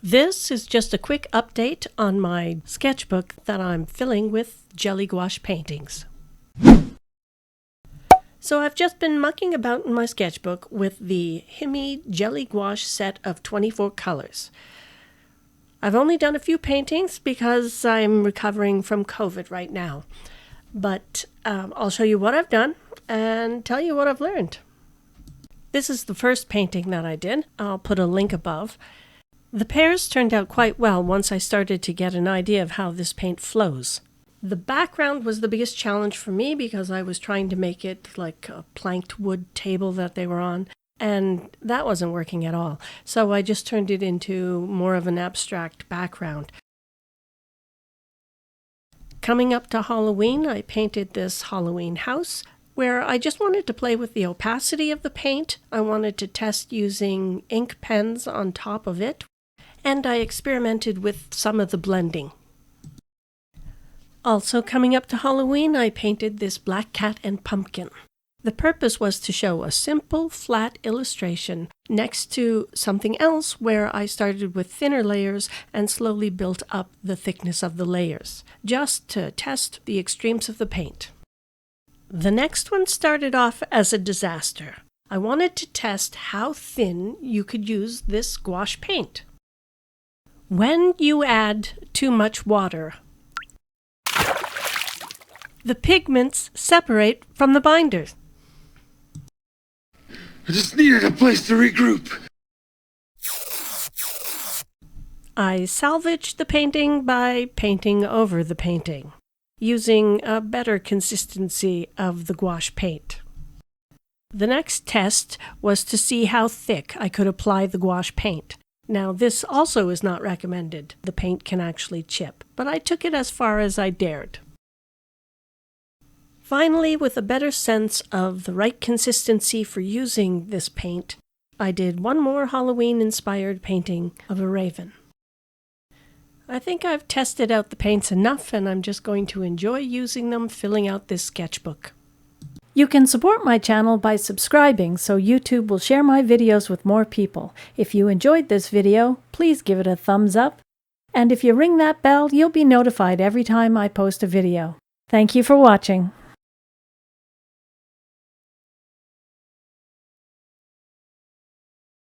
This is just a quick update on my sketchbook that I'm filling with Jelly Gouache paintings. So I've just been mucking about in my sketchbook with the Himi Jelly Gouache set of 24 colors. I've only done a few paintings because I'm recovering from COVID right now. But I'll show you what I've done and tell you what I've learned. This is the first painting that I did. I'll put a link above. The pears turned out quite well once I started to get an idea of how this paint flows. The background was the biggest challenge for me because I was trying to make it like a planked wood table that they were on, and that wasn't working at all. So I just turned it into more of an abstract background. Coming up to Halloween, I painted this Halloween house where I just wanted to play with the opacity of the paint. I wanted to test using ink pens on top of it, and I experimented with some of the blending. Also coming up to Halloween, I painted this black cat and pumpkin. The purpose was to show a simple, flat illustration next to something else where I started with thinner layers and slowly built up the thickness of the layers, just to test the extremes of the paint. The next one started off as a disaster. I wanted to test how thin you could use this gouache paint. When you add too much water, the pigments separate from the binders. I just needed a place to regroup. I salvaged the painting by painting over the painting, using a better consistency of the gouache paint. The next test was to see how thick I could apply the gouache paint. Now, this also is not recommended. The paint can actually chip, but I took it as far as I dared. Finally, with a better sense of the right consistency for using this paint, I did one more Halloween-inspired painting of a raven. I think I've tested out the paints enough, and I'm just going to enjoy using them filling out this sketchbook. You can support my channel by subscribing so YouTube will share my videos with more people. If you enjoyed this video, please give it a thumbs up. And if you ring that bell, you'll be notified every time I post a video. Thank you for watching.